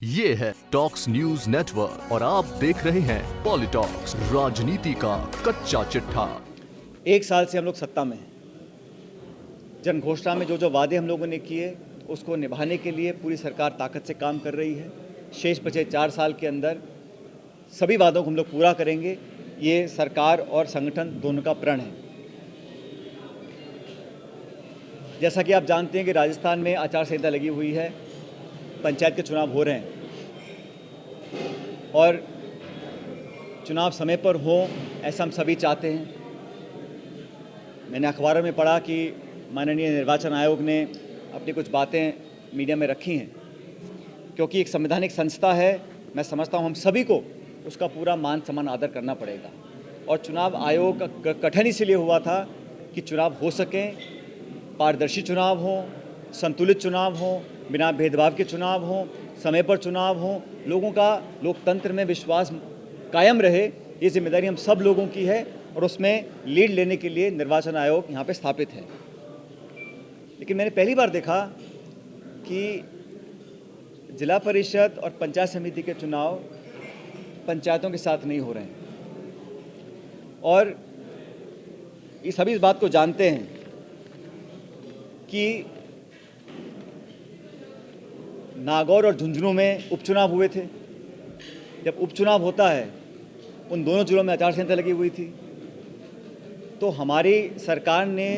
ये है talks news network और आप देख रहे हैं पॉलिटॉक्स, राजनीति का कच्चा चिट्ठा। 1 साल से हम लोग सत्ता में हैं। जन घोषणा में जो वादे हम लोगों ने किए उसको निभाने के लिए पूरी सरकार ताकत से काम कर रही है। शेष बचे 4 साल के अंदर सभी वादों को हम लोग पूरा करेंगे। ये सरकार और संगठन दोनों का प्रण है। जैसा कि आप जानते हैं कि राजस्थान में आचार संहिता लगी हुई है, पंचायत के चुनाव हो रहे हैं और चुनाव समय पर हो ऐसा हम सभी चाहते हैं। मैंने अखबारों में पढ़ा कि माननीय निर्वाचन आयोग ने अपनी कुछ बातें मीडिया में रखी हैं। क्योंकि एक संवैधानिक संस्था है, मैं समझता हूँ हम सभी को उसका पूरा मान सम्मान आदर करना पड़ेगा। और चुनाव आयोग का गठन इसलिए हुआ था कि चुनाव हो सकें, पारदर्शी चुनाव हो, संतुलित चुनाव हो, बिना भेदभाव के चुनाव हो, समय पर चुनाव हो, लोगों का लोकतंत्र में विश्वास कायम रहे। ये जिम्मेदारी हम सब लोगों की है और उसमें लीड लेने के लिए निर्वाचन आयोग यहाँ पे स्थापित है। लेकिन मैंने पहली बार देखा कि जिला परिषद और पंचायत समिति के चुनाव पंचायतों के साथ नहीं हो रहे हैं। और ये सभी इस बात को जानते हैं कि नागौर और झुंझुनू में उपचुनाव हुए थे। जब उपचुनाव होता है, उन दोनों जिलों में आचार संहिता लगी हुई थी। तो हमारी सरकार ने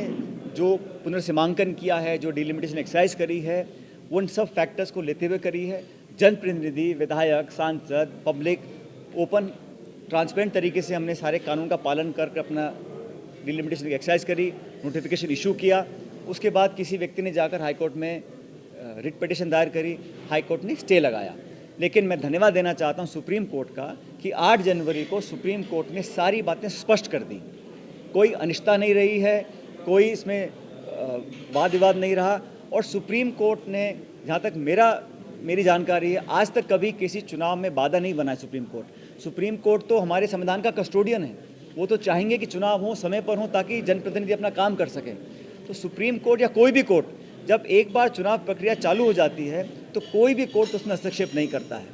जो पुनर्सीमांकन किया है, जो डिलिमिटेशन एक्सरसाइज करी है, उन सब फैक्टर्स को लेते हुए करी है। जनप्रतिनिधि, विधायक, सांसद, पब्लिक ओपन ट्रांसपेरेंट तरीके से हमने सारे कानून का पालन करके अपना डिलिमिटेशन एक्सरसाइज करी, नोटिफिकेशन इशू किया। उसके बाद किसी व्यक्ति ने जाकर हाईकोर्ट में रिट पिटीशन दायर करी, हाईकोर्ट ने स्टे लगाया। लेकिन मैं धन्यवाद देना चाहता हूं सुप्रीम कोर्ट का कि 8 जनवरी को सुप्रीम कोर्ट ने सारी बातें स्पष्ट कर दी। कोई अनिश्चितता नहीं रही है, कोई इसमें वाद विवाद नहीं रहा। और सुप्रीम कोर्ट ने, जहाँ तक मेरी जानकारी है, आज तक कभी किसी चुनाव में बाधा नहीं बना है। सुप्रीम कोर्ट तो हमारे संविधान का कस्टोडियन है। वो तो चाहेंगे कि चुनाव हो, समय पर हो, ताकि जनप्रतिनिधि अपना काम कर सकें। तो सुप्रीम कोर्ट या कोई भी कोर्ट जब एक बार चुनाव प्रक्रिया चालू हो जाती है तो कोई भी कोर्ट उसमें हस्तक्षेप नहीं करता है।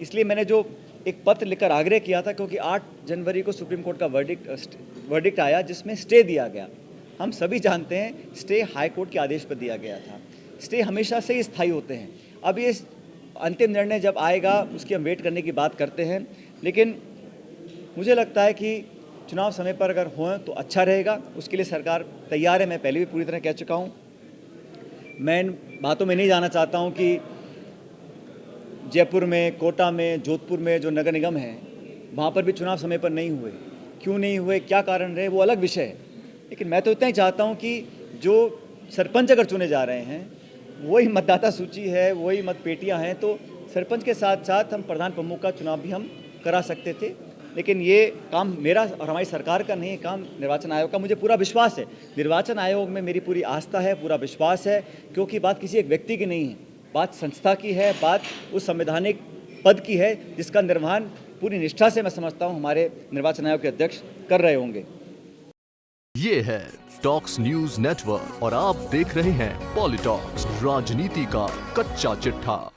इसलिए मैंने जो एक पत्र लिखकर आग्रह किया था, क्योंकि 8 जनवरी को सुप्रीम कोर्ट का वर्डिक्ट आया जिसमें स्टे दिया गया। हम सभी जानते हैं स्टे हाई कोर्ट के आदेश पर दिया गया था। स्टे हमेशा से ही स्थायी होते हैं। अब ये अंतिम निर्णय जब आएगा उसकी हम वेट करने की बात करते हैं। लेकिन मुझे लगता है कि चुनाव समय पर अगर हों तो अच्छा रहेगा। उसके लिए सरकार तैयार है। मैं पहले भी पूरी तरह कह चुका हूँ। मैं इन बातों में नहीं जाना चाहता हूँ कि जयपुर में, कोटा में, जोधपुर में जो नगर निगम हैं वहाँ पर भी चुनाव समय पर नहीं हुए। क्यों नहीं हुए, क्या कारण रहे, वो अलग विषय है। लेकिन मैं तो इतना ही चाहता हूँ कि जो सरपंच अगर चुने जा रहे हैं वही मतदाता सूची है, वही मतपेटियाँ हैं, तो सरपंच के साथ साथ हम प्रधान प्रमुख का चुनाव भी हम करा सकते थे। लेकिन ये काम मेरा और हमारी सरकार का नहीं है, काम निर्वाचन आयोग का। मुझे पूरा विश्वास है, निर्वाचन आयोग में मेरी पूरी आस्था है, पूरा विश्वास है। क्योंकि बात किसी एक व्यक्ति की नहीं है, बात संस्था की है, बात उस संवैधानिक पद की है जिसका निर्वहन पूरी निष्ठा से मैं समझता हूँ हमारे निर्वाचन आयोग के अध्यक्ष कर रहे होंगे। ये है टॉक्स न्यूज नेटवर्क और आप देख रहे हैं पॉलिटॉक्स, राजनीति का कच्चा चिट्ठा।